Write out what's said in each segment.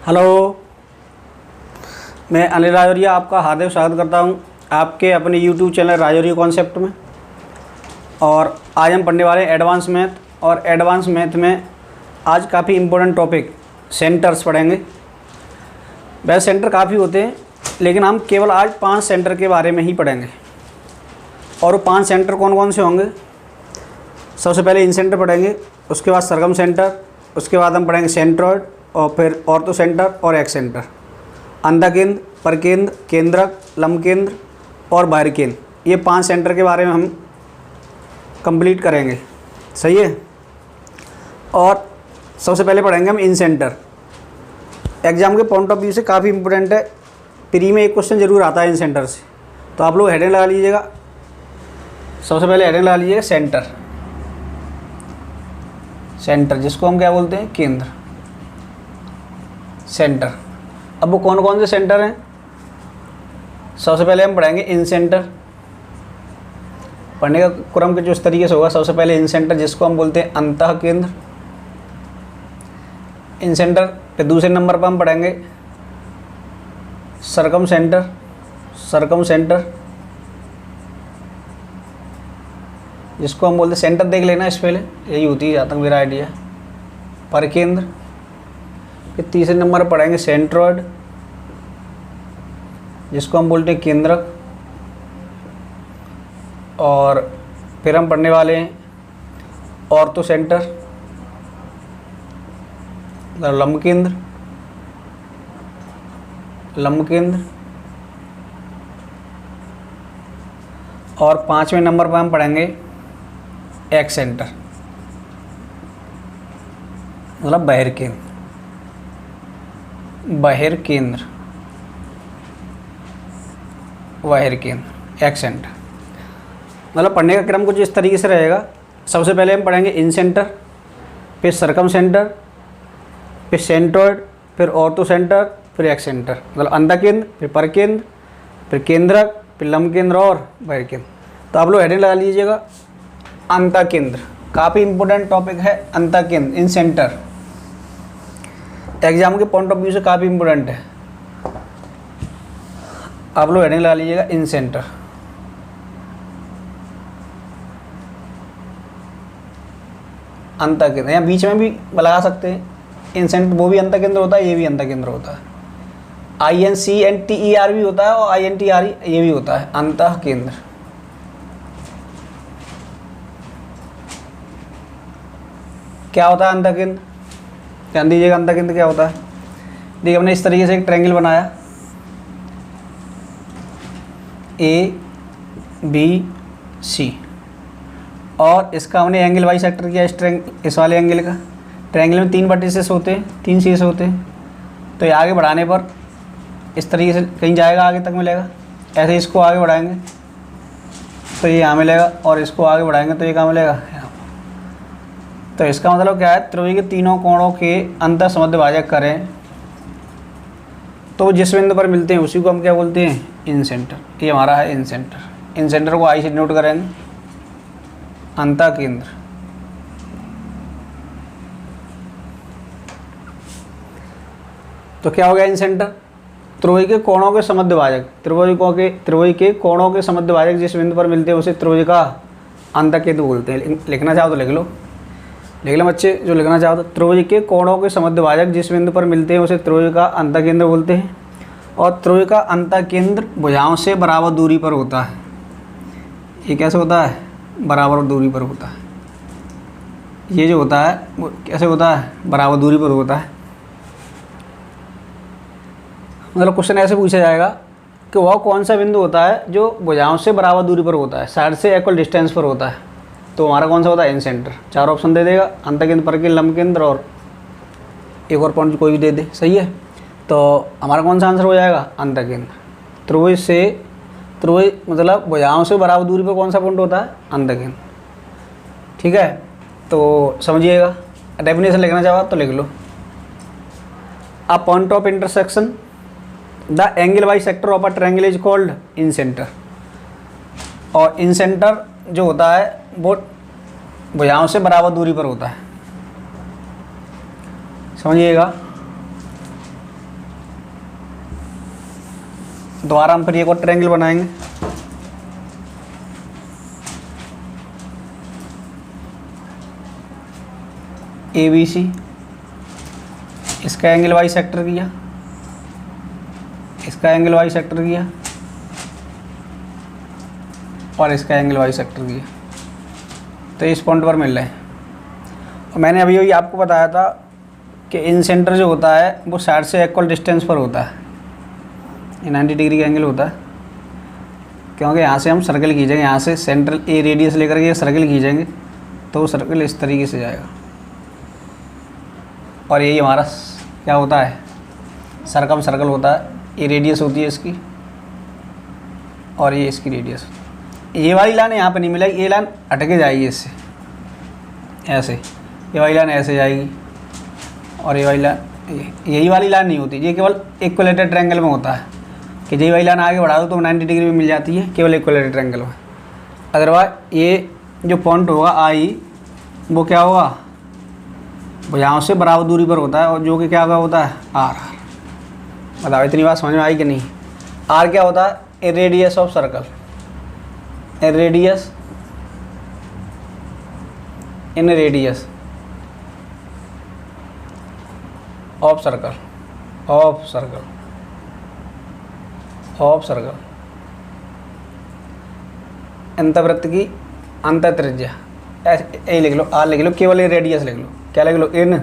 Hello, मैं अनिल राजौरिया आपका हार्दिक स्वागत करता हूं आपके अपने यूट्यूब चैनल राजौरिया कॉन्सेप्ट में। और आज हम पढ़ने वाले हैं एडवांस मैथ। और एडवांस मैथ में आज काफ़ी इम्पोर्टेंट टॉपिक सेंटर्स पढ़ेंगे। वैसे सेंटर काफ़ी होते हैं, लेकिन हम केवल आज 5 सेंटर के बारे में ही पढ़ेंगे। और वो 5 सेंटर कौन कौन से होंगे? सबसे पहले इन सेंटर पढ़ेंगे, उसके बाद सरगम सेंटर, उसके बाद हम पढ़ेंगे सेंट्रॉइड, और फिर ऑर्थो सेंटर और एक्स सेंटर, अंतःकेंद्र, परकेंद्र, केंद्रक, लंबकेंद्र और बाह्यकेंद्र। ये 5 सेंटर के बारे में हम कंप्लीट करेंगे। सही है। और सबसे पहले पढ़ेंगे हम इन सेंटर। एग्जाम के पॉइंट ऑफ व्यू से काफ़ी इंपॉर्टेंट है। प्री में एक क्वेश्चन जरूर आता है इन सेंटर से, तो आप लोग हेडिंग लगा लीजिएगा। सबसे पहले हेडिंग लगा लीजिएगा सेंटर। सेंटर जिसको हम क्या बोलते हैं? केंद्र। सेंटर। अब वो कौन कौन से सेंटर हैं? सबसे पहले हम पढ़ेंगे इन सेंटर। पढ़ने का क्रम कुछ इस तरीके से होगा। सबसे पहले इन सेंटर जिसको हम बोलते हैं अंतः केंद्र। इन सेंटर पे दूसरे नंबर पर हम पढ़ेंगे सरकम सेंटर। सरकम सेंटर जिसको हम बोलते हैं, सेंटर देख लेना इस पहले, यही होती है जहाँ तक मेरा आइडिया। परकेंद्र। फिर तीसरे नंबर पर पढ़ेंगे सेंट्रॉइड जिसको हम बोलते हैं केंद्रक। और फिर हम पढ़ने वाले हैं ऑर्थो सेंटर, लंबकेंद्र। लंबकेंद्र। और 5वें नंबर पर हम पढ़ेंगे एक्स सेंटर, मतलब बाह्यकेंद्र। बाह्यकेंद्र, बाह्यकेंद्र, एक्स सेंटर। मतलब पढ़ने का क्रम कुछ इस तरीके से रहेगा। सबसे पहले हम पढ़ेंगे इन सेंटर, फिर सरकम सेंटर, फिर सेंट्रॉइड, फिर ऑर्थो सेंटर, फिर एक्स सेंटर, मतलब अंतःकेंद्र, फिर परकेंद्र, फिर केंद्रक, फिर लंबकेंद्र और बाह्यकेंद्र। तो आप लोग हेडिंग लगा लीजिएगा अंतःकेंद्र। काफ़ी इंपॉर्टेंट टॉपिक है अंतःकेंद्र, इन सेंटर। एग्जाम के पॉइंट ऑफ व्यू से काफ़ी इंपॉर्टेंट है। आप लोग हेडिंग लगा लीजिएगा इन सेंटर। अंतःकेंद्र, यहाँ बीच में भी लगा सकते हैं इन सेंटर। वो भी अंतःकेंद्र होता है, ये भी अंतःकेंद्र होता है। INCENTER भी होता है और INTRE ये भी होता है, अंतःकेंद्र। क्या होता है अंतःकेंद्र? ध्यान दीजिएगा अंतःकेंद्र क्या होता है। देखिए, हमने इस तरीके से एक ट्रायंगल बनाया ABC, और इसका हमने एंगल वाई सेक्टर किया इस वाले एंगल का। ट्रायंगल में 3 वर्टिसेस होते हैं, 3 शीर्ष होते हैं। तो ये आगे बढ़ाने पर इस तरीके से कहीं जाएगा, आगे तक मिलेगा। ऐसे इसको आगे बढ़ाएंगे तो ये यहाँ मिलेगा, और इसको आगे बढ़ाएंगे तो ये कहाँ मिलेगा? यहाँ। तो इसका मतलब क्या है? त्रिभुज के तीनों कोणों के अंतर समद्विभाजक करें तो जिस बिंदु पर मिलते हैं उसी को हम क्या बोलते हैं? इन सेंटर। ये हमारा है इन सेंटर। इन सेंटर को आई से नोट करेंगे, अंतःकेंद्र। तो क्या हो गया इन सेंटर? त्रिभुज के कोणों के समद्विभाजक। त्रिभुज के कोणों के समद्विभाजक जिस बिंदु पर मिलते हैं उसे त्रिभुज का अंतःकेंद्र बोलते हैं। लिखना चाहो तो लिख लो, लिख लो बच्चे जो लिखना चाहो तो। त्रिभुज के कोणों के समद्विभाजक जिस बिंदु पर मिलते हैं उसे त्रिभुज का अंतःकेंद्र बोलते हैं। और त्रिभुज का अंतःकेंद्र भुजाओं से बराबर दूरी पर होता है। ये कैसे होता है? बराबर दूरी पर होता है। ये जो होता है वो कैसे होता है? बराबर दूरी पर होता है। मतलब क्वेश्चन ऐसे पूछा जाएगा कि वह कौन सा बिंदु होता है जो भुजाओं से बराबर दूरी पर होता है, साइड से इक्वल डिस्टेंस पर होता है। तो हमारा कौन सा होता है? इन सेंटर। 4 ऑप्शन दे देगा, अंतःकेंद्र, परकेंद्र, लंबकेंद्र और एक और पॉइंट कोई भी दे दे। सही है। तो हमारा कौन सा आंसर हो जाएगा? अंतःकेंद्र। त्रिभुज मतलब भुजाओं से बराबर दूरी पर कौन सा पॉइंट होता है? अंतःकेंद्र। ठीक है, तो समझिएगा। डेफिनेशन लिखना चाहो तो लिख लो। A point of intersection the angle bisector of a triangle is called incentre. और इन सेंटर जो होता है वो भुजाओं से बराबर दूरी पर होता है। समझिएगा। दोबारा हम फिर एक और ट्रायंगल बनाएंगे। ABC, इसका एंगल वाई सेक्टर किया, इसका एंगल वाई सेक्टर किया और इसका एंगल वाई सेक्टर किया, तो इस पॉइंट पर मिल रहे हैं। और मैंने अभी आपको बताया था कि इन सेंटर जो होता है वो साइड से इक्वल डिस्टेंस पर होता है, ये 90 डिग्री का एंगल होता है, क्योंकि यहाँ से हम सर्कल खींचेंगे, यहाँ से सेंट्रल ए रेडियस लेकर के सर्कल खींचेंगे तो वो सर्कल इस तरीके से जाएगा। और यही हमारा क्या होता है, सर्कम सर्कल होता है। ये रेडियस होती है इसकी और ये इसकी रेडियस। ये वाली लाइन यहाँ पे नहीं मिलेगी, ये लाइन हटके जाएगी इससे, ऐसे ये वाली लाइन ऐसे जाएगी और ये वाली लाइन, यही वाली लाइन नहीं होती। ये केवल इक्विलेटरल ट्रायंगल में होता है कि यही वाली लाइन आगे बढ़ा दो तो 90 डिग्री में मिल जाती है, केवल इक्विलेटरल ट्रायंगल में। अदरवाइज ये जो पॉइंट होगा आई, वो क्या होगा, भुजाओं से बराबर दूरी पर होता है, और जो कि क्या होता है आर। बताओ इतनी बात समझ में आई कि नहीं। आर क्या होता है, a radius of circle, a radius inradius of circle, of circle, of circle, अंतवृत्त की अंत त्रिज्या, ऐसे लिख लो, आर लिख लो, केवल ये रेडियस लिख लो, क्या लिख लो, इन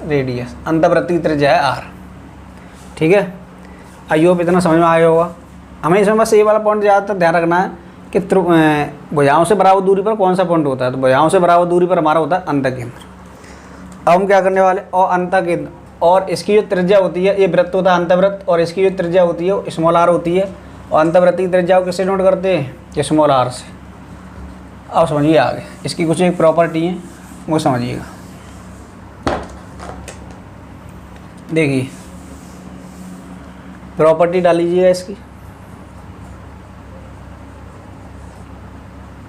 रेडियस, अंतवृत्त की त्रिज्या है आर। ठीक है, आई होप इतना समझ में आया होगा। हमें इसमें बस ये वाला पॉइंट ज़्यादातर ध्यान रखना है कि भुजाओं से बराबर दूरी पर कौन सा पॉइंट होता है, तो भुजाओं से बराबर दूरी पर हमारा होता है अंतकेंद्र। अब हम क्या करने वाले, और अंतकेंद्र, और इसकी जो त्रिज्या होती है, ये वृत्त होता है अंतवृत्त, और इसकी जो त्रिज्या होती है वो स्मॉल आर होती है, और अंतवृत्त की त्रिज्या को किससे नोट करते हैं, स्मॉल आर से। अब समझिए आगे, इसकी कुछ एक प्रॉपर्टी है वो समझिएगा। देखिए प्रॉपर्टी डाल लीजिएगा इसकी,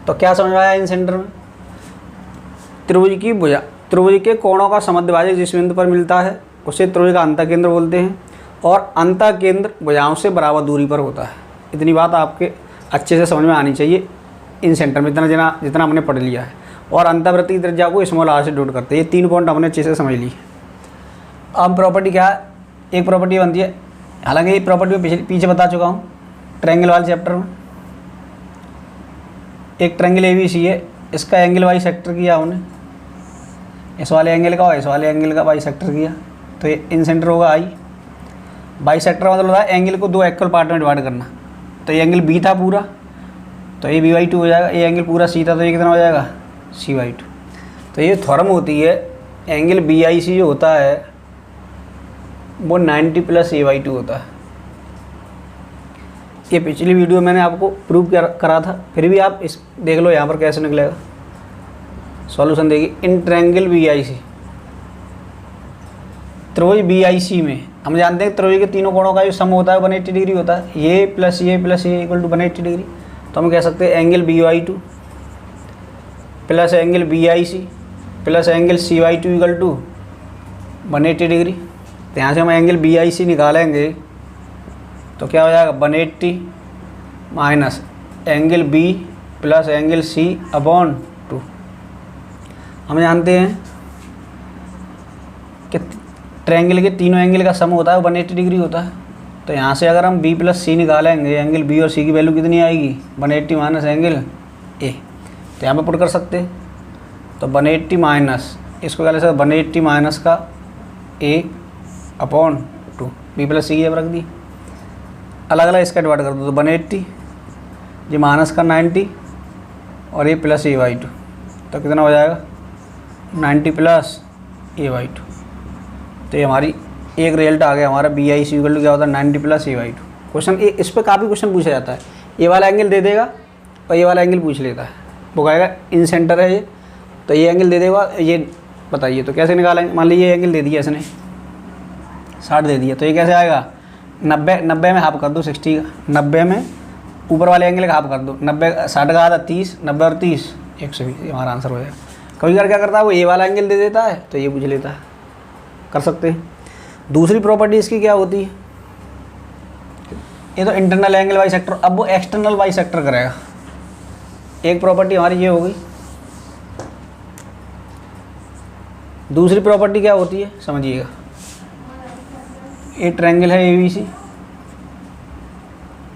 तो क्या समझ में आया इन सेंटर में, त्रिभुज की भुजा, त्रिभुज के कोणों का समद्विभाजक जिस बिंदु पर मिलता है उसे त्रिभुज का अंतकेंद्र बोलते हैं, और अंतकेंद्र भुजाओं से बराबर दूरी पर होता है। इतनी बात आपके अच्छे से समझ में आनी चाहिए इन सेंटर में, जितना हमने पढ़ लिया है। और अंतवृत्त की त्रिज्या को स्मॉल आर से डोट करते हैं। ये 3 पॉइंट हमने अच्छे से समझ ली। अब प्रॉपर्टी क्या है, एक प्रॉपर्टी बनती है, हालांकि ये प्रॉपर्टी में पीछे बता चुका हूँ ट्रायंगल वाले चैप्टर में। एक ट्रायंगल ABC है, इसका एंगल वाई सेक्टर किया हमने, इस वाले एंगल का और इस वाले एंगल का बाई सेक्टर किया, तो ये इन सेंटर होगा आई। बाई सेक्टर मतलब होता है एंगल को 2 इक्वल पार्ट में डिवाइड करना। तो ये एंगल B था पूरा, तो ये B/2 हो जाएगा। ये एंगल पूरा C था, तो ये कितना हो जाएगा, C/2। तो ये थ्योरम होती है, एंगल BIC जो होता है वो 90 + A/2 होता है। ये पिछली वीडियो मैंने आपको प्रूव करा था, फिर भी आप इस देख लो यहाँ पर कैसे निकलेगा। सॉल्यूशन देखिए, इन ट्रायंगल BIC, त्रिभुज BIC में हम जानते हैं त्रिभुज के तीनों कोणों का जो सम होता है 180 डिग्री होता है। ये प्लस ये = 180 डिग्री। तो हम कह सकते हैं angle BY2 plus angle BIC plus angle CY2 = 180 degree. तो यहाँ से हम एंगल BIC निकालेंगे तो क्या हो जाएगा, 180 minus angle B plus angle C/2। हम जानते हैं कि ट्रायंगल के तीनों एंगल का सम होता है 180 डिग्री होता है। तो यहाँ से अगर हम B + C निकालेंगे, एंगल B और C की वैल्यू कितनी आएगी, 180 माइनस एंगल A। तो यहाँ पे पुट कर सकते हैं, तो 180 माइनस, इसको क्या ले सकते, 180 माइनस का A/2, B + C की जब रख दी, अलग अलग इसका डिवाइड कर दो, तो 180 ये माइनस का 90 और ये प्लस A/2, तो कितना हो जाएगा, 90 + A/2। तो ये हमारी एक रिजल्ट आ गया हमारा BIC = क्या होता है, 90 + A/2। क्वेश्चन इस पर काफ़ी क्वेश्चन पूछा जाता है, ये वाला एंगल दे देगा और ये वाला एंगल पूछ लेता है, वो कहेगा इन सेंटर है ये, तो ये एंगल दे देगा, ये बताइए तो कैसे निकालेंगे। मान लीजिए ये एंगल दे दिया इसने 60 दे दिया, तो ये कैसे आएगा, 90 में हाफ कर दो 60 का, 90 में ऊपर वाले एंगल का हाफ कर दो, 90 60 का आधा 30, 90 और 30 120, ये हमारा आंसर हो जाएगा। कभी बार क्या करता है वो ये वाला एंगल दे देता है तो ये पूछ लेता है, कर सकते हैं। दूसरी प्रॉपर्टी इसकी क्या होती है, ये तो इंटरनल एंगल बाई सेक्टर। अब वो एक्सटर्नल बाई सेक्टर करेगा। एक प्रॉपर्टी हमारी ये हो गई। दूसरी प्रॉपर्टी क्या होती है समझिएगा। ये ट्रायंगल है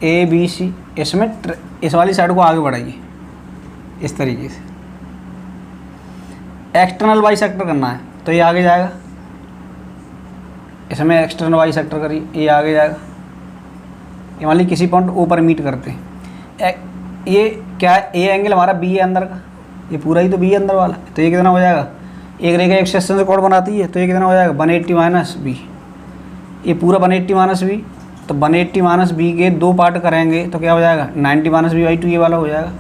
ए बी सी, इसमें इस वाली साइड को आगे बढ़ाइए इस तरीके से। एक्सटर्नल बाई सेक्टर करना है तो ये आगे जाएगा, इसमें एक्सटर्नल बाई सेक्टर करिए, ये आगे जाएगा। ये मान ली किसी पॉइंट ऊपर मीट करते हैं। ये क्या है, ए एंगल हमारा बी है अंदर का, ये पूरा ही तो बी है अंदर वाला। तो ये कितना हो जाएगा, एक रेखा एक सेक्शन से कोण बनाती है, तो ये कितना हो जाएगा 180 माइनस बी। ये पूरा 180 माइनस बी, तो 180 माइनस बी के 2 पार्ट करेंगे तो क्या हो जाएगा 90 माइनस बी बाई 2, ये वाला हो जाएगा।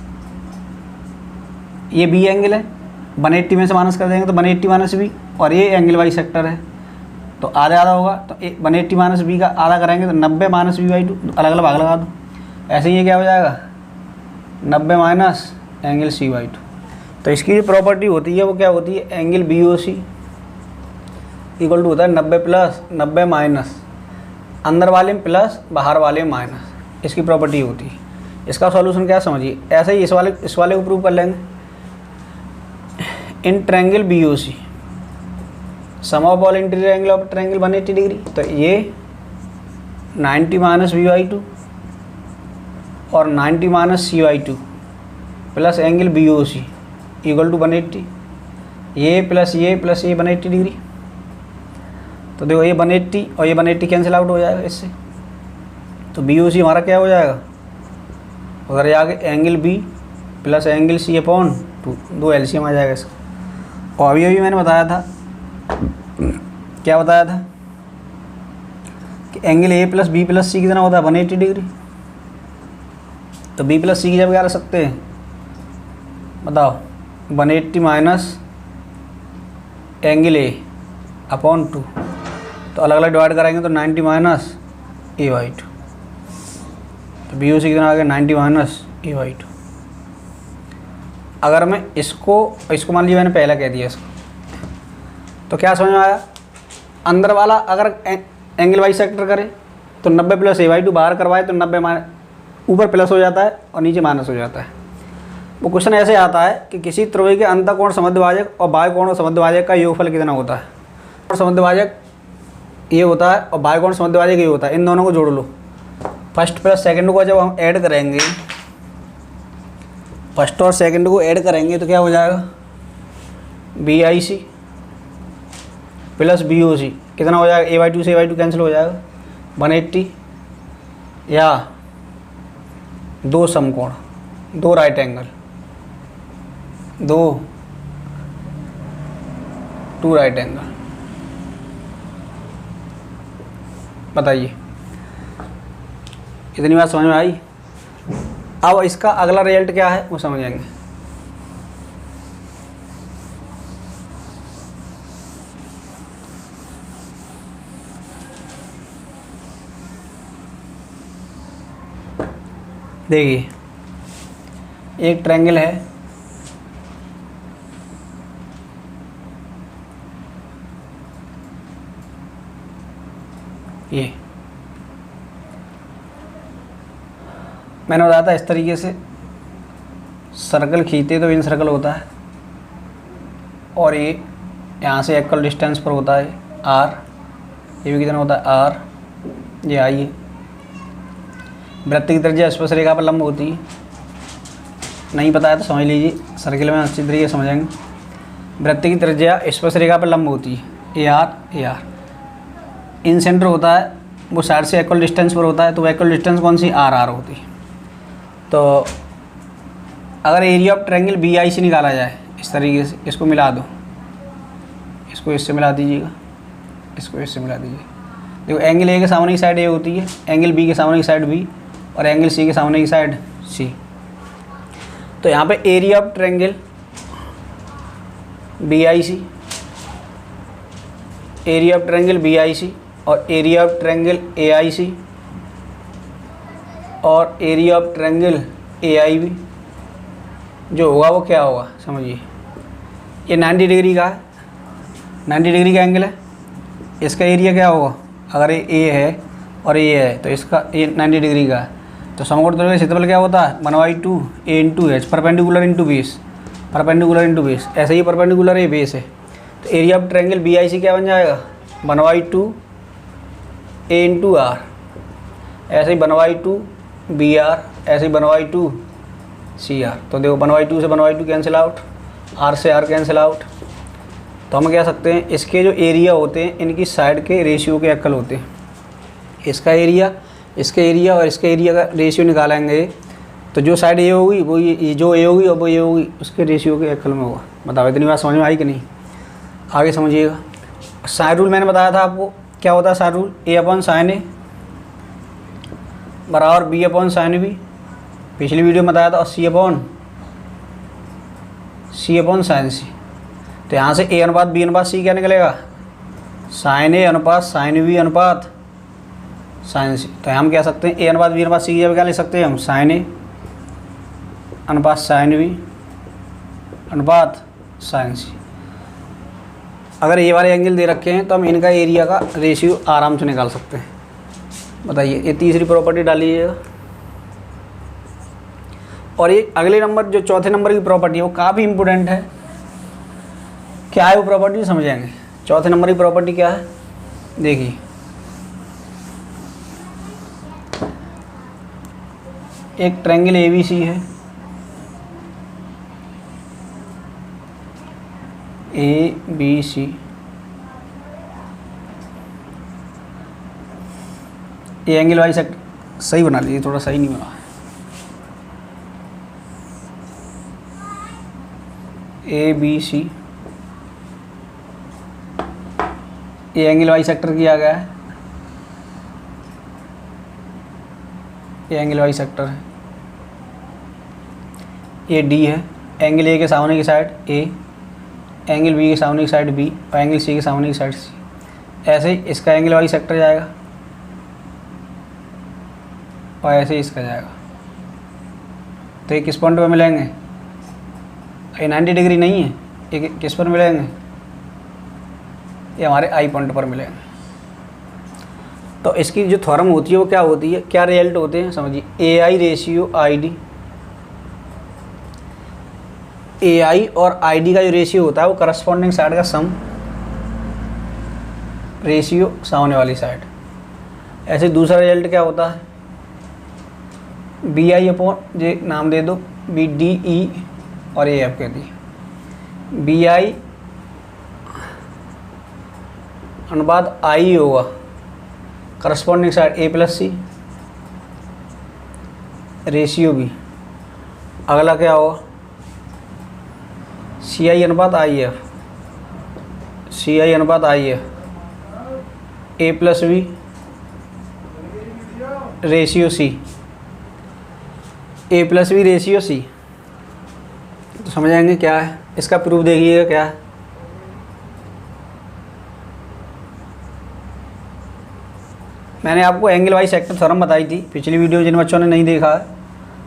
ये बी एंगल है, 180 में से माइनस कर देंगे तो 180 माइनस बी, और ये एंगल बाई सेक्टर है तो आधा आधा होगा। तो 180 माइनस बी का आधा करेंगे तो 90 माइनस बी बाई 2, अलग अलग भाग लगा दो। ऐसे ही ये क्या हो जाएगा 90 माइनस एंगल सी बाई 2। तो इसकी जो प्रॉपर्टी होती है वो क्या होती है, angle B O C equal to होता है 90 प्लस 90 माइनस, अंदर वाले में प्लस बाहर वाले में माइनस। इसकी प्रॉपर्टी होती है। इसका सॉल्यूशन क्या समझिए, ऐसे ही इस वाले को प्रूव कर लेंगे। In triangle B O C sum of all interior angle of triangle 180 degree, तो ये 90 माइनस बी बाई 2 और 90 माइनस C by 2 plus angle B O C equal to 180। ये प्लस ये 180 डिग्री। तो देखो ये 180 और ये 180 कैंसिल आउट हो जाएगा इससे। तो बी ओ सी हमारा क्या हो जाएगा, उधर जाके angle B plus angle C upon 2, 2 LCM आ जाएगा इसका। और अभी मैंने बताया था, क्या बताया था कि angle A plus B plus C कितना होता है 180 डिग्री। तो बी प्लस सी की जब क्या रख सकते हैं बताओ, 180 माइनस एंगल ए अपॉन 2, तो अलग अलग डिवाइड कराएंगे तो 90 माइनस ए बाई 2। तो बी ओ सी कितना आ गया 90 माइनस ए बाई 2। अगर मैं इसको मान लीजिए मैंने पहला कह दिया इसको, तो क्या समझ में आया, अंदर वाला अगर एंगल बाई सेक्टर करे तो 90 प्लस ए बाई 2, बाहर करवाए तो 90 ऊपर प्लस हो जाता है और नीचे माइनस हो जाता है। वो क्वेश्चन ऐसे आता है कि किसी त्रिभुज के अंतःकोण समद्विभाजक और बाह्य कोण समद्विभाजक का योगफल कितना होता है। कोण समद्विभाजक ये होता है और बाह्य कोण समद्विभाजक ये होता है, इन दोनों को जोड़ लो। फर्स्ट प्लस सेकंड को जब हम ऐड करेंगे, फर्स्ट और सेकंड को ऐड करेंगे तो क्या हो जाएगा B I C plus B O C कितना हो जाएगा, ए बाई 2 से ए बाई 2 कैंसिल हो जाएगा 180, या 2 समकोण, 2 राइट एंगल, 2 राइट एंगल। बताइए इतनी बात समझ में आई। अब इसका अगला रिजल्ट क्या है वो समझेंगे। देखिए एक ट्रायंगल है, ये मैंने बताया था इस तरीके से सर्कल खींचते तो इन सर्कल होता है, और ये यहाँ से इक्वल डिस्टेंस पर होता है आर, ये भी कितना होता है आर, ये आई। वृत्त की त्रिज्या स्पर्श रेखा पर लंब होती है, नहीं पता है तो समझ लीजिए, सर्किल में अच्छी तरीके से समझेंगे। वृत्त की त्रिज्या स्पर्श रेखा पर लंब होती है, ए आर। इन सेंटर होता है, वो साइड से इक्वल डिस्टेंस पर होता है, तो वो इक्वल डिस्टेंस कौन सी आर होती है। तो अगर area of triangle B I से निकाला जाए इस तरीके से, इसको मिला दो, इसको इससे मिला दीजिएगा, इसको इससे मिला दीजिए। देखो एंगल ए के सामने की साइड ए होती है, एंगल बी के सामने की साइड बी, और एंगल सी के सामने की साइड सी। तो यहाँ पे area of triangle B I C, area of triangle B I C, और area of triangle A I C, और area of triangle A I B, जो होगा वो क्या होगा समझिए। ये 90 डिग्री का है, 90 डिग्री का एंगल है, इसका एरिया क्या होगा, अगर ये ए है और ये है, तो इसका ये 90 डिग्री का है। तो समकोण त्रिभुज का क्षेत्रफल क्या होता है 1/2 a into H, perpendicular into base, perpendicular into base. ऐसे ही परपेंडिकुलर है, बेस है, तो एरिया ऑफ ट्रायंगल BIC क्या बन जाएगा 1/2 a इंटू आर। ऐसे ही 1/2 BR, ऐसे ही 1/2 CR। तो देखो 1/2 से 1/2 कैंसिल आउट, R से R कैंसिल आउट। तो हम कह सकते हैं इसके जो एरिया होते हैं इनकी साइड के रेशियो के इक्वल होते हैं। इसका एरिया, इसके एरिया और इसके एरिया का रेशियो निकालेंगे तो जो साइड ए होगी वो ये जो ए होगी और वो ये होगी उसके रेशियो के इक्वल में होगा। बताओ इतनी बात समझ में आई कि नहीं? आगे समझिएगा। साइन रूल मैंने बताया था आपको, क्या होता है साइन रूल, A/sin A बराबर B/sin B। पिछली वीडियो में बताया था, और C/sin C। तो यहाँ से A अनुपात B अनुपात C क्या निकलेगा sin A अनुपात sin B अनुपात sin C। तो हम कह सकते हैं A अनुपात B अनुपात C की जगह क्या लिख सकते हैं हम sin A अनुपात sin B अनुपात sin C। अगर ये वाले एंगल दे रखे हैं तो हम इनका एरिया का रेशियो आराम से निकाल सकते हैं। बताइए, ये तीसरी प्रॉपर्टी डालिएगा। और ये अगले नंबर जो चौथे नंबर की प्रॉपर्टी है वो काफ़ी इंपॉर्टेंट है। क्या है वो प्रॉपर्टी समझेंगे। चौथे नंबर की प्रॉपर्टी क्या है देखिए, एक ट्रायंगल ABC है, ABC, ये एंगल वाइज सेक्टर सही बना लीजिए, थोड़ा सही नहीं बना है। ABC ये एंगल वाइज सेक्टर किया गया है, ये एंगल वाइज सेक्टर है। ये D है, एंगल A के सामने की साइड A, एंगल B के सामने की साइड B और एंगल C के सामने की साइड C। ऐसे ही इसका एंगल वाइज सेक्टर जाएगा और ऐसे ही इसका जाएगा। तो ये किस पॉइंट पर मिलेंगे, ये 90 डिग्री नहीं है, ये किस पर मिलेंगे, ये हमारे I पॉइंट पर मिलेंगे। तो इसकी जो थ्योरम होती है वो क्या होती है, क्या रिजल्ट होते हैं समझिए, AI रेशियो ID, AI और ID का जो रेशियो होता है वो करस्पॉन्डिंग साइड का सम, रेशियो सामने वाली साइड। ऐसे दूसरा रिजल्ट क्या होता है, BI अपॉन, ये नाम दे दो BDE और ये आप कह दिए BI अनुपात I होगा corresponding side A+C ratio B। अगला क्या होगा CI अनुपात IF, CI अनुपात IF A+B ratio C, A+B ratio C। तो समझ आएंगे क्या है, इसका प्रूफ देखिएगा क्या है। मैंने आपको एंगल वाइज सेक्टर थ्योरम बताई थी पिछली वीडियो, जिन बच्चों ने नहीं देखा है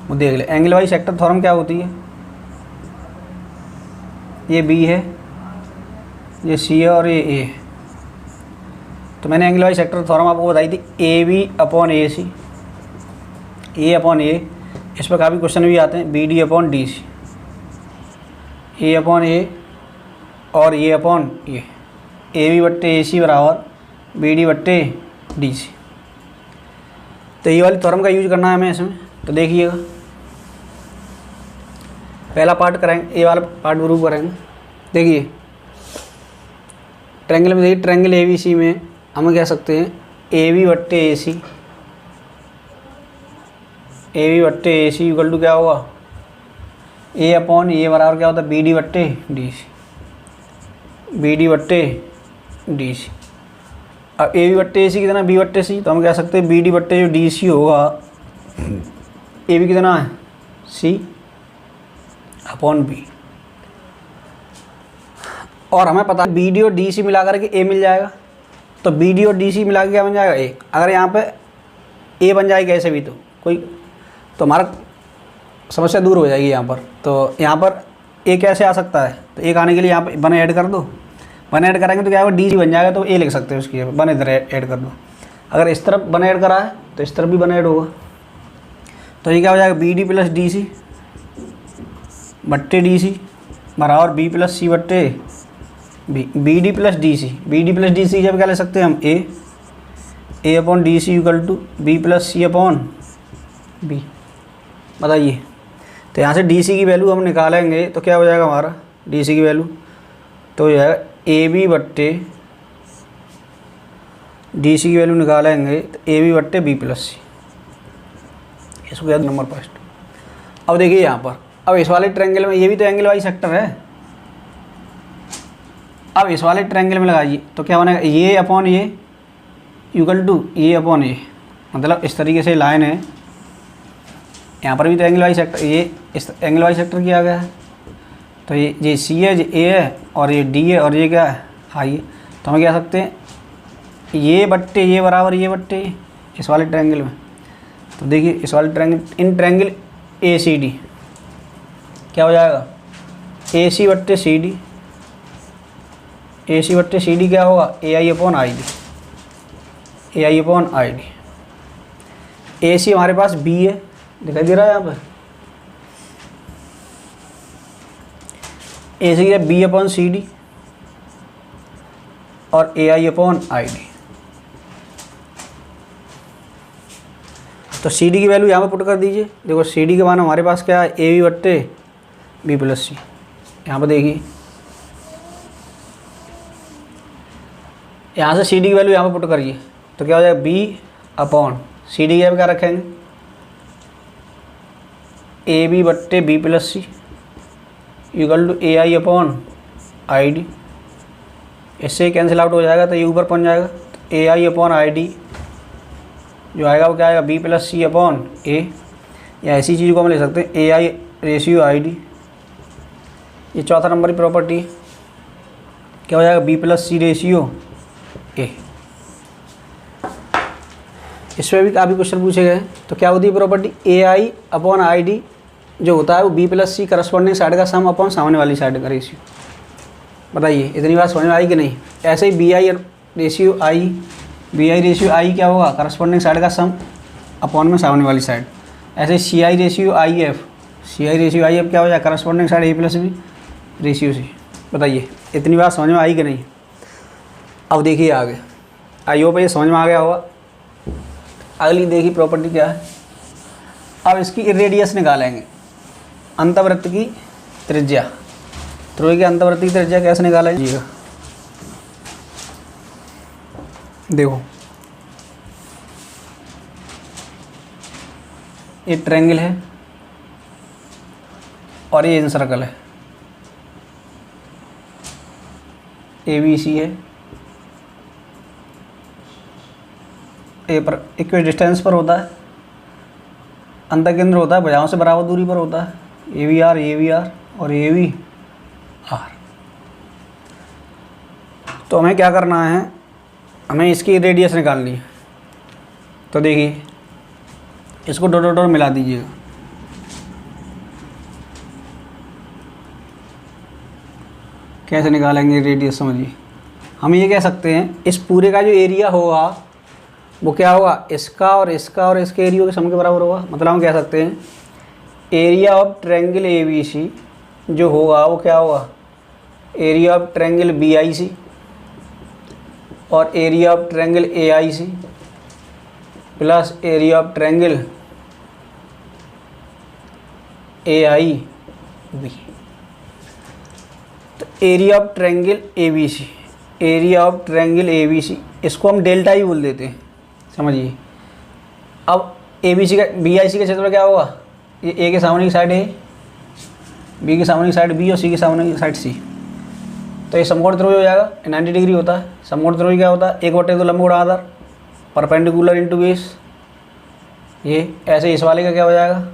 वो देख ले। एंगल वाइज सेक्टर थ्योरम क्या होती है, ये B है, ये C है और ये A है। तो मैंने एंगल वाइज सेक्टर थ्योरम आपको बताई थी AB/AC, A/A। इस पर काफ़ी क्वेश्चन भी आते हैं, BD/DC, A/A और A/A, AB/AC बराबर BD/DC। तो ये वाली थ्योरम का यूज करना है हमें इसमें। तो देखिएगा, पहला पार्ट करेंगे, ये वाला पार्ट प्रूव करेंगे। देखिए ट्रायंगल में, देखिए ट्रायंगल ABC में हम कह सकते हैं AB/AC, AB/AC इक्वल टू क्या होगा, A/A बराबर क्या होता है BD/DC, BD/DC। अब AB/AC कितना B/C, तो हम कह सकते हैं BD/DC होगा AB कितना है C/B। और हमें पता है BD और DC मिला करके A मिल जाएगा। तो BD और DC मिला के क्या बन जाएगा A। अगर यहाँ पे A बन जाएगी ऐसे भी तो कोई, तो हमारा समस्या दूर हो जाएगी यहाँ पर। तो यहाँ पर A कैसे आ सकता है, तो एक आने के लिए यहाँ पे 1 ऐड कर दो, 1 ऐड करेंगे तो क्या होगा DC बन जाएगा, तो A लिख सकते हैं उसकी 1 इधर ऐड कर दो। अगर इस तरफ वन ऐड करा है तो इस तरफ भी वन ऐड होगा। तो ये क्या हो जाएगा, B D plus D C बट्टे डी सी बराबर बी प्लस सी बट्टे B D plus D C. B D plus D C जब क्या ले सकते हैं हम, A upon D C equal to B plus C upon B. बताइए, तो यहाँ से डी सी की वैल्यू हम निकालेंगे तो क्या हो जाएगा हमारा, डी सी की वैल्यू तो हो जाएगा ए बी बट्टे डी सी की वैल्यू निकालेंगे तो ए बी बट्टे बी प्लस सी। इसको याद नंबर फर्स्ट। अब देखिए यहाँ पर, अब इस वाले ट्रायंगल में ये भी तो एंगल वाई सेक्टर है। अब इस वाले ट्रायंगल में लगाइए तो क्या बनेगा, ये अपॉन ये इक्वल टू ये अपॉन ये। मतलब इस तरीके से लाइन है, यहाँ पर भी तो एंगल वाई सेक्टर, ये इस एंगल वाई सेक्टर किया गया है। तो ये सी है, ये ए है और ये डी है और ये क्या है, आई है। तो हम कह सकते हैं ये बट्टे ये बराबर ये बट्टे इस वाले ट्रायंगल में। तो देखिए इस वाले triangle, in triangle A C D क्या हो जाएगा, ए सी बट्टे सी डी, ए सी बट्टे सी डी क्या होगा, A I upon I D, A I upon I D. A C हमारे पास बी है, दिखाई दे रहा है यहाँ पर, ए सी है बी अपॉन सी डी और ए आई अपॉन आई डी। तो सी डी की वैल्यू यहाँ पर पुट कर दीजिए। देखो सी डी के मान हमारे पास क्या है, ए बी बट्टे बी प्लस सी। यहाँ पर देखिए, यहाँ से सी डी की वैल्यू यहाँ पर पुट करिए तो क्या हो जाएगा, बी अपॉन सी डी क्या रखेंगे, ए बी बट्टे B plus C equal to A I upon I D. इससे कैंसिल आउट हो जाएगा तो ये ऊपर पहुँच जाएगा। तो ए आई अपॉन आई डी जो आएगा वो क्या आएगा, बी प्लस सी अपॉन ए। या ऐसी चीज़ को हम ले सकते हैं ए आई रेशियो आई डी। ये चौथा नंबर की प्रॉपर्टी क्या हो जाएगा, B plus C ratio A. इसमें भी काफ़ी क्वेश्चन पूछे गए। तो क्या होती है property, A I upon I D जो होता है वो बी प्लस सी करस्पॉन्डिंग साइड का सम अपॉन सामने वाली साइड का रेशियो। बताइए इतनी बात समझ में आई कि नहीं। ऐसे ही B I ratio I, B I ratio I क्या होगा, करस्पॉन्डिंग साइड का सम अपॉन में सामने वाली साइड। ऐसे C I ratio I F, C I ratio I F क्या हो जाएगा, corresponding side A plus B ratio C. बताइए इतनी बात समझ में आई कि नहीं। अब देखिए आगे, आई होप ये समझ में आ गया होगा। अगली देखिए प्रॉपर्टी क्या है। अब इसकी इरेडियस निकालेंगे, अंतवृत्त की त्रिज्या। त्रिज्या की अंतवृत्त की त्रिज्या कैसे निकालेंगे, देखो ये ट्रायंगल है और ये सर्कल है, ए बी सी है। ए पर इक्वल डिस्टेंस पर होता है, अंतःकेंद्र होता है, भुजाओं से बराबर दूरी पर होता है, ए वी आर और ए वी आर। तो हमें क्या करना है, हमें इसकी रेडियस निकालनी है। तो देखिए इसको डॉट डॉट मिला दीजिएगा। कैसे निकालेंगे रेडियस, समझिए। हम ये कह सकते हैं इस पूरे का जो एरिया होगा वो क्या होगा, इसका और इसके एरिया के सम के बराबर होगा। मतलब हम कह सकते हैं area of triangle A B C जो होगा वो क्या होगा, area of triangle B I C और area of triangle A I C plus area of triangle A I B. तो area of triangle A B C, area of triangle A B C, इसको हम delta ही बोल देते हैं, समझिए। अब ए B सी का बी आई सी का क्षेत्र क्या होगा, ये ए के सामने की साइड ए, बी के सामने की साइड बी और सी के सामने की साइड सी। तो ये समकोण त्रिभुज हो जाएगा, 90 डिग्री होता है। समकोण त्रिभुज क्या होता है, 1/2 लंब गुणा आधार, परपेंडिकुलर इंटू बेस। ये ऐसे इस वाले का क्या हो जाएगा,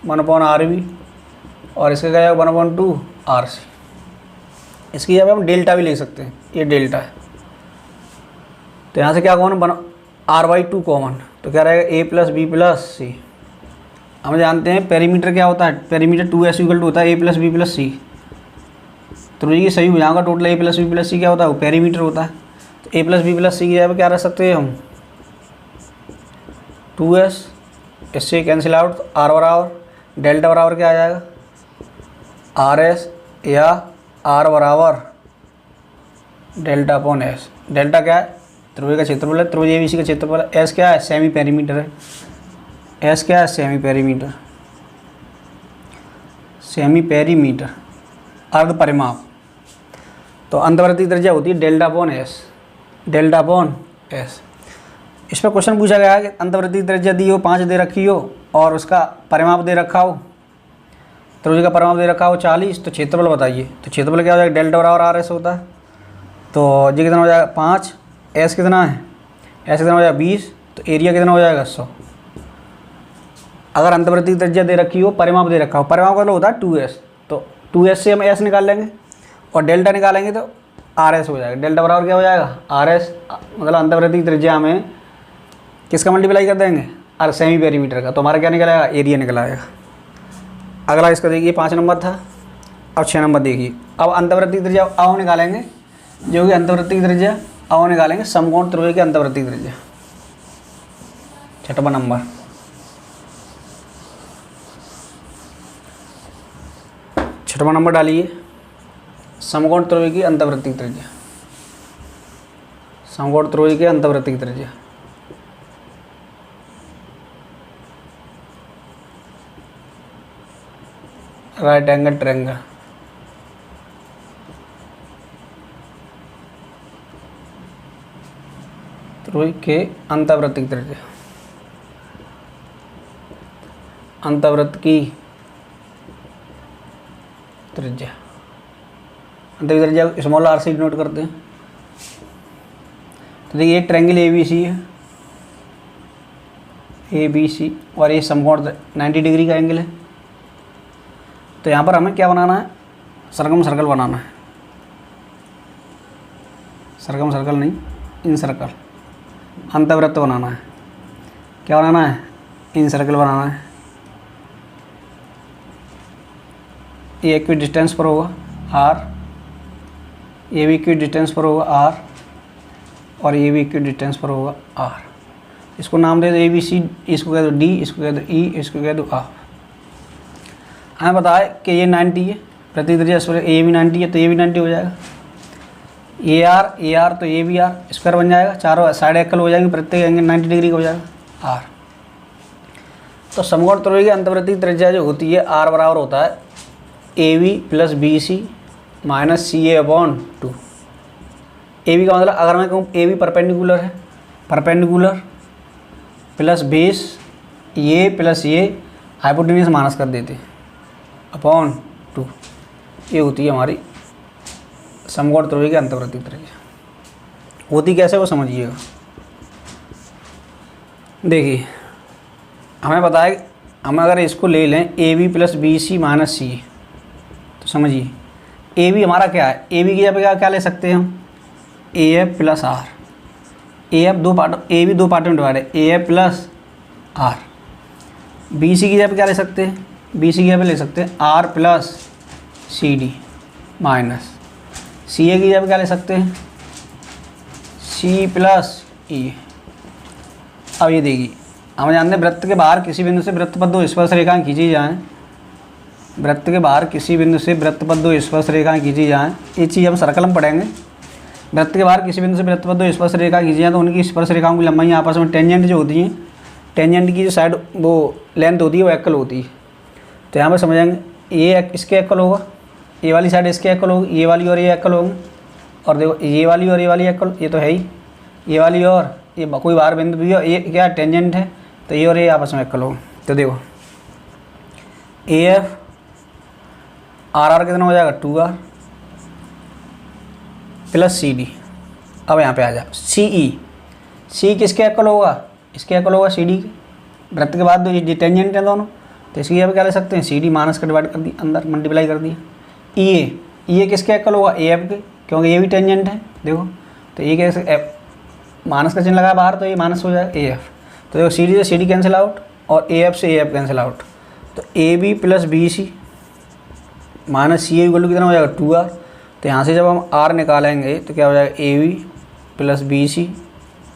1/RB और इसका क्या जाएगा 1/2 RC। इसकी जगह हम डेल्टा भी ले सकते हैं, ये डेल्टा है। तो यहाँ से क्या कॉमन, R/2 कॉमन। तो क्या रहेगा A प्लस बी प्लस सी। हम जानते हैं पेरीमीटर क्या होता है, पेरीमीटर 2S इक्वल टू होता है A plus B plus C. तो ये सही भुजाओं का total A plus B plus C क्या होता है, वो पेरीमीटर होता है। तो A plus B plus C की जगह क्या रख सकते हैं हम, 2s, इससे कैंसिल आउट, आर बराबर डेल्टा बराबर क्या आ जाएगा, आर एस या आर बराबर डेल्टा अपॉन एस। डेल्टा क्या है, त्रिभुज का क्षेत्रफल है, त्रिभुज एबीसी का क्षेत्रफल है। एस क्या है, सेमी पेरीमीटर है। एस क्या है, सेमी पेरीमीटर, सेमी पेरीमीटर अर्ध परिमाप। तो अंतर्वृत्तीय त्रिज्या होती है delta upon S, delta upon S. इस पर क्वेश्चन पूछा गया है कि अंतर्वृत्तीय त्रिज्या दी हो, 5 दे रखी हो और उसका परिमाप दे रखा हो, त्रिभुज का परिमाप दे रखा हो 40, तो क्षेत्रफल बताइए। तो क्षेत्रफल क्या हो जाएगा, डेल्टा बराबर आर एस होता है। तो ये कितना हो जाएगा 5, एस कितना है, एस कितना हो जाएगा 20, तो एरिया कितना हो जाएगा 100। अगर अंतर्वृत्तीय त्रिज्या दे रखी हो, परिमाप दे रखा हो, परिमाप का मतलब होता है 2s, तो 2s से हम s निकाल लेंगे और डेल्टा निकालेंगे तो आर एस हो जाएगा। डेल्टा बराबर क्या हो जाएगा, आर एस, मतलब अंतर्वृत्तीय त्रिज्या में किसका मल्टीप्लाई कर देंगे, और सेमी पेरीमीटर का, तो हमारा क्या निकल आएगा, एरिया निकल आएगा। अगला इसका देखिए 5 नंबर था, अब 6 नंबर देखिए। अब अंतर्वृत्तीय त्रिज्या आओ निकालेंगे, जो कि अंतर्वृत्तीय त्रिज्या आओ निकालेंगे समकोण त्रिभुज की अंतर्वृत्तीय त्रिज्या। 6वां नंबर, छठवां नंबर डालिए, समकोण त्रिभुज की अंतर्वृत्तीय त्रिज्या, समकोण त्रिभुज की अंतर्वृत्तीय त्रिज्या। राइट एंगल ट्रायंगल, त्रिभुज के अंतर्वृत्तीय त्रिज्या, अंतर्वृत्त की त्रिज्या, अंतर्वृत्त त्रिज्या स्मॉल आर से नोट करते हैं। तो देखिए एक ट्रायंगल ए बी सी है, ए बी सी, और ये समकोण 90 डिग्री का एंगल है। तो यहाँ पर हमें क्या बनाना है, सर्कम सर्कल बनाना है, सर्कम सर्कल नहीं, इन सर्कल, अंतर्वृत्त बनाना है। क्या बनाना है, इन सर्कल बनाना है। ये इक्वी डिस्टेंस पर होगा आर, ये भी इक्वी डिस्टेंस पर होगा आर, और ये भी इक्वी डिस्टेंस पर होगा आर। इसको नाम दे दो ए बी सी, इसको कह दो डी, इसको कह दो ई, इसको कह दो आर। हमें बताए कि ये 90 है, प्रति त्रिज्या ए भी 90 है, तो ये भी 90 हो जाएगा। ए आर तो ये भी आर, स्क्वायर बन जाएगा, चारों साइड एकल हो जाएंगे, प्रत्येक एंगल 90 डिग्री का हो जाएगा आर। तो समकोण त्रिभुज की अंतर्वृत्तीय त्रिज्या जो होती है आर बराबर होता है A B plus B C minus C A upon 2। A B का मतलब अगर मैं कहूँ ए बी परपेंडिकुलर है, परपेंडिकुलर प्लस बेस ये प्लस ये हाइपोटेन्यूज माइनस कर देते अपॉन 2, ये होती है हमारी समकोण त्रिभुज की अंतर्वृत्तीय त्रिज्या। होती कैसे वो समझिएगा। देखिए हमें बताया, हम अगर इसको ले लें A B plus B C minus C, तो समझिए ए बी हमारा क्या है, ए बी की जगह क्या ले सकते हैं हम, A F plus R. A F दो पार्ट, ए बी दो पार्ट में डिवाइड है, A F plus R. B C की जगह क्या ले सकते हैं, बी सी की जगह ले सकते हैं R plus C D minus C A की जगह क्या ले सकते हैं, सी प्लस ई। अब ये देखिए हम जानते हैं वृत्त के बाहर किसी बिंदु से वृत्त पर दो स्पर्श रेखाएं खींची जाएं, वृत्त के बाहर किसी बिंदु से वृत्त पर दो स्पर्श रेखाएं खींची जाएं, ये चीज़ हम सर्कल में पढ़ेंगे। वृत्त के बाहर किसी बिंदु से वृत्त पर दो स्पर्श रेखा खींची जाए तो उनकी स्पर्श रेखाओं की लंबाई आपस में टेंजेंट जो होती हैं, टेंजेंट की जो साइड वो लेंथ होती है वो एकल होती है। तो यहाँ पर समझेंगे ये इसके एकल होगा, ये वाली साइड इसके एकल होगी, ये वाली और ये एकल होंगे, और देखो ये वाली और ये वाली एकल, ये तो है ही, ये वाली और ये कोई बाहर बिंदु भी हो, ये क्या टेंजेंट है, तो ये और ये आपस में एकल होंगे। तो देखो ए एफ आर आर कितना हो जाएगा 2r प्लस सी डी। अब यहाँ पे आ जाओ सी ई, सी किसके एकल होगा, इसके एकल होगा सी डी के, वृत्त के बाद दो ये टेंजेंट है दोनों, तो इसकी जगह क्या ले सकते हैं सी डी माइनस का डिवाइड कर दी, अंदर मल्टीप्लाई कर दिया। ये किसके एकल होगा, ए एफ के, क्योंकि ये भी टेंजेंट है देखो, तो ये कैसे माइनस का चिन्ह लगा बाहर तो ये माइनस हो जाएगा ए एफ। तो देखो सी डी से सी डी कैंसिल आउट और ए एफ से ए एफ कैंसिल आउट, तो A B plus B C minus C A equal to कितना हो जाएगा 2r। तो यहाँ से जब हम r निकालेंगे तो क्या हो जाएगा A B plus B C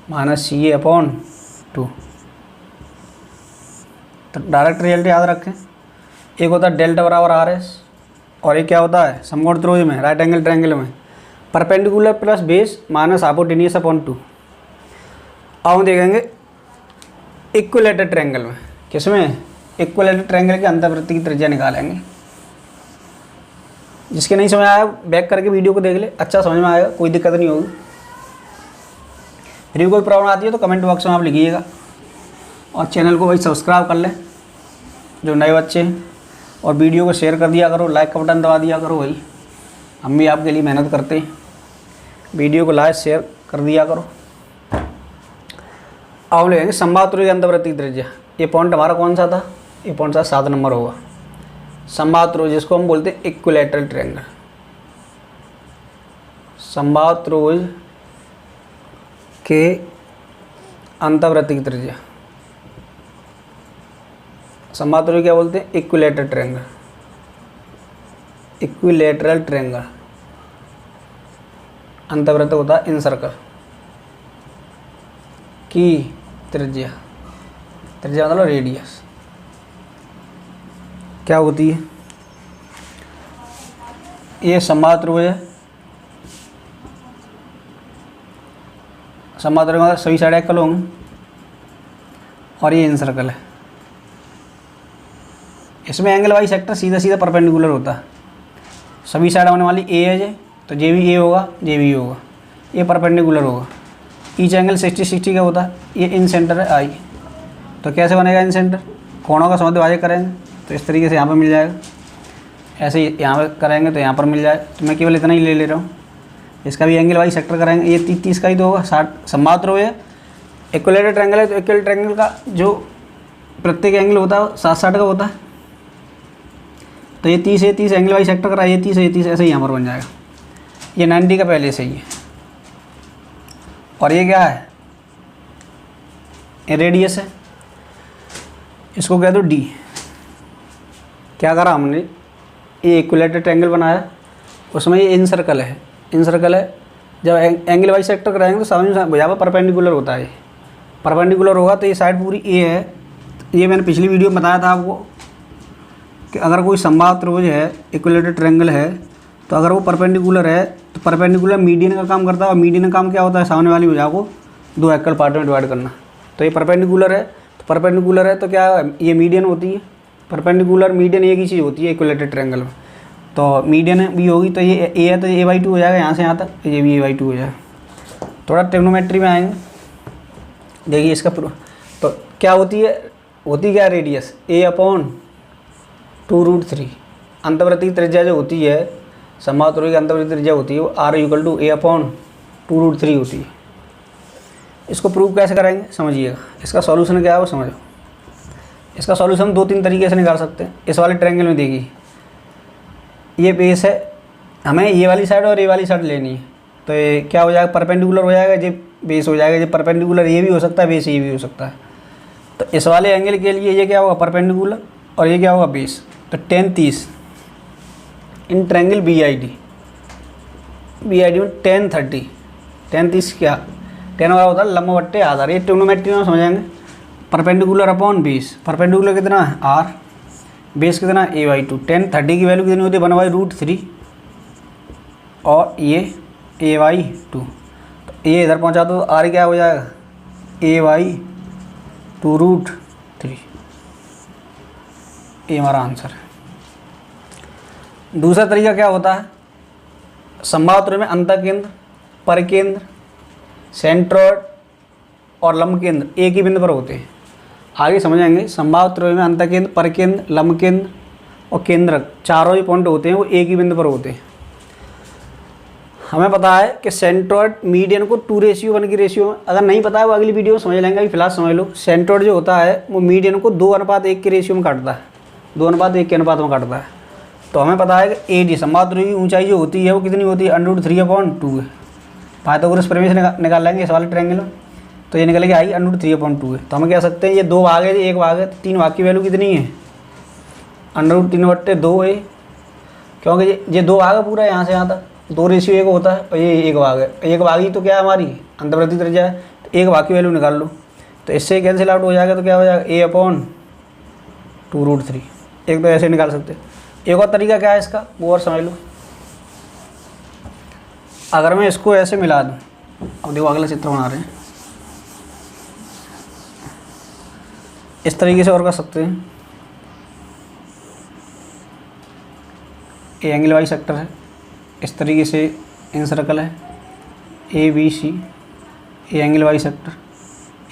minus C A upon 2। तो डायरेक्ट रिजल्ट याद रखें। एक होता है डेल्टा बराबर आर एस, और एक क्या होता है समकोण त्रिभुज में राइट एंगल ट्रायंगल में perpendicular plus base minus hypotenuse upon 2। अब हम देखेंगे इक्विलैटरल ट्रायंगल में, किसमें इक्विलैटरल ट्रायंगल के अंतर्वृत्त की त्रिज्या निकालेंगे। जिसके नहीं समझ आया बैक करके वीडियो को देख ले, अच्छा समझ में आएगा, कोई दिक्कत नहीं होगी। फिर भी कोई प्रॉब्लम आती है तो कमेंट बॉक्स में आप लिखिएगा, और चैनल को भाई सब्सक्राइब कर लें जो नए बच्चे हैं, और वीडियो को शेयर कर दिया करो, लाइक का बटन दबा दिया करो भाई, हम भी आपके लिए मेहनत करते हैं। वीडियो को लाइक शेयर कर दिया करो। अब लेंगे समबाहु त्रिभुज अंतर्वृत्त की त्रिज्या। ये पॉइंट हमारा कौन सा था, ये पॉइंट सा 7 नंबर होगा। समबाहु त्रिभुज जिसको हम बोलते हैं इक्विलैटरल ट्रायंगल, समबाहु त्रिभुज के अंतर्वृत्त की त्रिज्या, समबाहु त्रिभुज क्या बोलते हैं इक्विलैटरल ट्रायंगल, इक्विलैटरल ट्रायंगल अंतर्वृत्त होता है इन सर्कल की त्रिज्या, त्रिज्या मतलब रेडियस क्या होती है। ये समबाहु त्रिभुज है, समबाहु त्रिभुज मतलब सभी साइड एकल होंगे, और ये इन सर्कल है। इसमें एंगल वाई सेक्टर सीधा सीधा परपेंडिकुलर होता है। सभी साइड होने वाली ए है, तो जे भी ए होगा, जे भी होगा, ये परपेंडिकुलर होगा। ईच एंगल 60-60 का होता है। ये इन सेंटर है आई, तो कैसे बनेगा इन सेंटर, कोणों का समद्विभाजक करेंगे तो इस तरीके से यहाँ पर मिल जाएगा, ऐसे ही यहाँ पर करेंगे तो यहाँ पर मिल जाएगा। तो मैं केवल इतना ही ले रहा हूँ। इसका भी एंगल वाई सेक्टर करेंगे, ये 30 का ही तो होगा। 60 समबाहु त्रिभुज है, इक्विलैटरल ट्रायंगल है, तो इक्विलैटरल ट्रायंगल का जो प्रत्येक एंगल होता है 60-60 का होता है। तो ये 30 है, 30 एंगल वाई सेक्टर करा, ये 30 है, 30 ऐसे ही यहाँ पर बन जाएगा। ये 90 का पहले से ही है, और ये क्या है ये रेडियस है, इसको कह दो डी। क्या करा हमने, ये इक्विलैटरल ट्रायंगल बनाया, उसमें ये इन सर्कल है, इन सर्कल है। जब एंगल वाई सेक्टर कराएंगे तो समझ में यहाँ पर परपेंडिकुलर होता है, परपेंडिकुलर होगा तो ये साइड पूरी ए है। ये मैंने पिछली वीडियो में बताया था आपको कि अगर कोई समबाहु त्रिभुज है, इक्विलैटरल ट्रायंगल है, तो अगर वो परपेंडिकुलर है तो परपेंडिकुलर मीडियन का काम करता है। और मीडियन का काम क्या होता है, सामने वाली भुजा को 2 इक्वल पार्ट में डिवाइड करना। तो ये परपेंडिकुलर है, तो परपेंडिकुलर है तो क्या ये मीडियन होती है। परपेंडिकुलर मीडियन एक ही चीज़ होती है इक्विलैटरल ट्रायंगल में, तो मीडियन भी होगी। तो ये ए है तो a/2 हो जाएगा, यहाँ से यहाँ तक ये भी a/2 हो जाएगा। थोड़ा ट्रिग्नोमेट्री में आएंगे, देखिए इसका तो क्या होती है, होती क्या रेडियस a/2√3। अंतर्वृत्त की त्रिज्या जो होती है, समबाहु त्रिभुज की अंतर्वृत्त त्रिज्या होती है वो r = a/2√3 होती है। इसको प्रूव कैसे करेंगे समझिएगा। इसका सॉल्यूशन क्या है वो समझो। इसका सॉल्यूशन 2-3 तरीके से निकाल सकते हैं। इस वाले ट्रायंगल में देखिए ये बेस है, हमें ये वाली साइड और ये वाली साइड लेनी है, तो ये क्या हो जाएगा परपेंडिकुलर हो जाएगा, ये बेस हो जाएगा। ये परपेंडिकुलर ये भी हो सकता है, बेस ये भी हो सकता है। तो इस वाले एंगल के लिए ये क्या होगा परपेंडिकुलर, और ये क्या होगा बेस। तो tan 30 इन ट्रायंगल BID में tan 30, tan 30 क्या, tan वाला होता है लंब बट्टे आधार। ये ट्रिग्नोमेट्री में समझाएंगे। परपेंडिकुलर अपॉन बेस, परपेंडिकुलर कितना है r, बेस कितना है a/2। tan 30 की वैल्यू कितनी होती है 1/√3, और ये a/2। तो ये इधर पहुंचा दो तो r क्या हो जाएगा a/2√3। ये हमारा आंसर है। दूसरा तरीका क्या होता है, समबाहु त्रिभुज में अंतःकेंद्र, परिकेंद्र, सेंट्रॉइड और लंब केंद्र एक ही बिंदु पर होते हैं। आगे समझेंगे। समबाहु त्रिभुज में अंतःकेंद्र, परिकेंद्र, लंब केंद्र और केंद्रक चारों ही पॉइंट होते हैं वो एक ही बिंदु पर होते हैं। हमें पता है कि सेंट्रॉइड मीडियन को 2:1 की रेशियो में, अगर नहीं पता है वो अगली वीडियो में समझ लेंगे, अभी फिलहाल समझ लो। सेंट्रॉइड जो होता है वो मीडियन को 2:1 की रेशियो में काटता है, 2:1 के अनुपात में काटता है। तो हमें पता है कि AD समबाहु त्रिभुज की ऊंचाई जो होती है वो कितनी होती है √3/2 है। पाइथागोरस प्रमेय से निकाल लेंगे इस वाले ट्रायंगल में, तो ये निकल के आई √3/2 है। तो हम कह सकते हैं ये 2 भाग है, एक भाग है, तो 3 भाग की वैल्यू कितनी है √3/2 है, क्योंकि ये 2 भाग है पूरा यहाँ से यहाँ तक, 2:1 होता है, और ये 1 भाग है। 1 भाग ही तो क्या है हमारी अंतर्वृत्त त्रिज्या है, तो 1 भाग की वैल्यू निकाल लो। तो इससे कैंसिल आउट हो जाएगा, तो क्या हो जाएगा 2√3। एक तो ऐसे निकाल सकते। एक और तरीका क्या है इसका, वो और समझ लो। अगर मैं इसको ऐसे मिला दूँ, अब देखो अगला चित्र बना रहे हैं, इस तरीके से और कर सकते हैं। ए एंगल वाई सेक्टर है, इस तरीके से इन सर्कल है A B C, A angle bisector,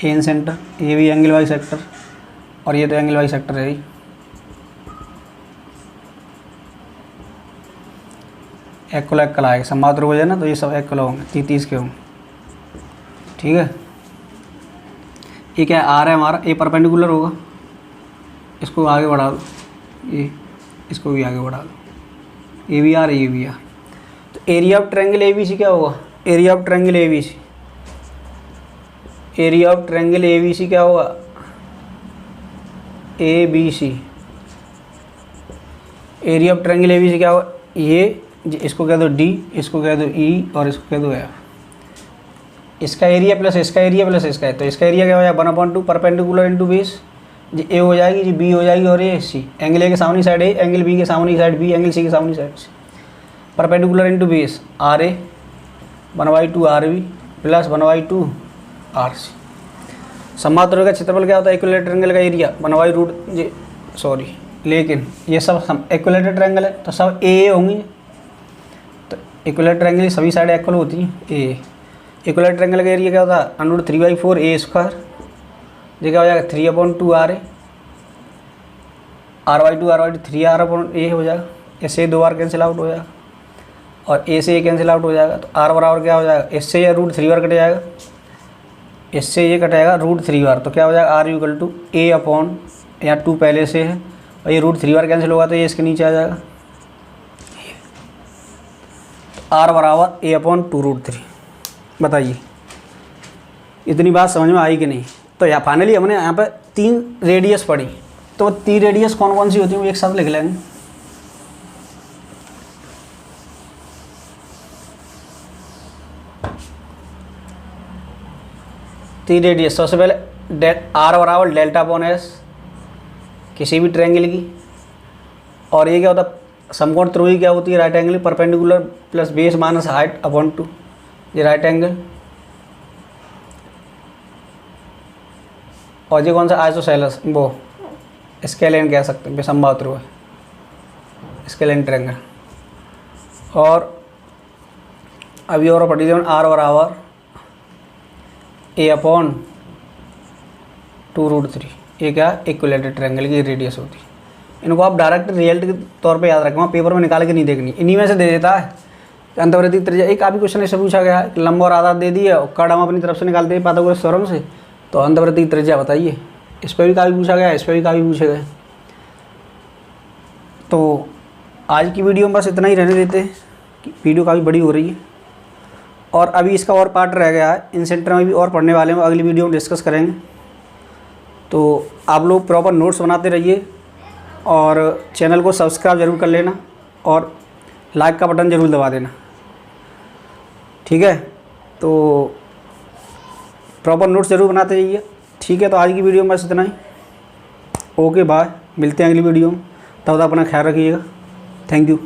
A incentre, A B angle bisector, और ये तो एंगल वाई सेक्टर है ही। एक्वल एक्वल आएगा, समांतर हो जाए ना तो ये सब एक्वल होंगे, 30 के होंगे। ठीक है, ये क्या आर है हमारा, ए परपेंडिकुलर होगा, इसको आगे बढ़ा दो, ये इसको भी आगे बढ़ा दो, A B R A B R. तो area of triangle A B C क्या होगा, area of triangle A B C, area of triangle A B C क्या होगा, A B C. Area of triangle A B C क्या होगा, ये इसको कह दो डी, इसको कह दो ई, और इसको कह दो एफ। इसका एरिया प्लस इसका एरिया प्लस इसका है, तो इसका एरिया क्या हो जाएगा 1/2 परपेंडिकुलर इंटू बेस, जी ए हो जाएगी, जी बी हो जाएगी, और ये सी। एंगल ए के सामने साइड ए, एंगल बी के सामने साइड बी, एंगल सी के सामने side C. Perpendicular into base R A 1/2 R B plus 1/2 R C. समांतर का क्षेत्रफल क्या होता है, इक्विलेटरल ट्रायंगल का एरिया 1/√, जी सॉरी, लेकिन ये सब इक्विलेटरल ट्रायंगल है तो सब ए होंगी, तो इक्विलेटरल ट्रायंगल सभी साइड इक्वल होती हैं। ए इक्विलेटरल ट्रायंगल का एरिया क्या होता है, √3/4 ए स्क्वायर, ये क्या हो जाएगा 3/2 आर ए, r/2 3 r/a हो जाएगा। इससे 2 बार कैंसिल आउट हो जाएगा, और ए से ये कैंसिल आउट हो जाएगा, तो r बराबर क्या हो जाएगा, इससे ये √3 बार कट जाएगा, इससे ये कटेगा √3 बार, तो क्या हो जाएगा r = a/, या 2 पहले से है, और ये √3 बार कैंसिल होगा तो ये इसके नीचे आ जाएगा, तो r बराबर a/2√3। बताइए इतनी बात समझ में आई कि नहीं। तो यहाँ फाइनली हमने यहाँ पर 3 रेडियस पढ़ी, तो 3 रेडियस कौन कौन सी होती हैं वो एक साथ लिख लेंगे। तीन रेडियस, सबसे पहले आर बराबर डेल्टा/s किसी भी ट्रायंगल की, और ये क्या होता है समकोण त्रिभुज क्या होती है, right angle perpendicular plus base minus height upon 2, ये राइट एंगल। और ये कौन सा आइसोसेलेस, वो स्केलेन कह सकते हैं, विसंबाहु त्रिभुज, स्केलेन ट्रायंगल। और अभी और पढ़ी थी आर बराबर a/2√3, ये क्या इक्विलेटरल ट्रायंगल की रेडियस होती है। इनको आप डायरेक्ट रिजल्ट के तौर पे याद रखें, पेपर में निकाल के नहीं देखनी, इन्हीं में से दे देता है। अंतर्वृत्ति त्रिज्या, एक काफ़ी क्वेश्चन ऐसे पूछा गया है, लंबा और आधार दे दिया और कड़ हम अपनी तरफ से निकालते हैं पाइथागोरस थ्योरम से, तो अंतर्वृत्ति त्रिज्या बताइए। इस पर भी काफ़ी पूछा गया, इस पर भी काफ़ी पूछे गए। तो आज की वीडियो में बस इतना ही रहने देते हैं, वीडियो काफ़ी बड़ी हो रही है, और अभी इसका और पार्ट रह गया है, इन सेंटर में भी और पढ़ने वाले हैं, अगली वीडियो में डिस्कस करेंगे। तो आप लोग प्रॉपर नोट्स बनाते रहिए, और चैनल को सब्सक्राइब ज़रूर कर लेना, और लाइक का बटन ज़रूर दबा देना, ठीक है। तो प्रॉपर नोट्स ज़रूर बनाते रहिए, ठीक है। तो आज की वीडियो में बस इतना ही, ओके बाय, मिलते हैं अगली वीडियो में, तब तक अपना ख्याल रखिएगा, थैंक यू।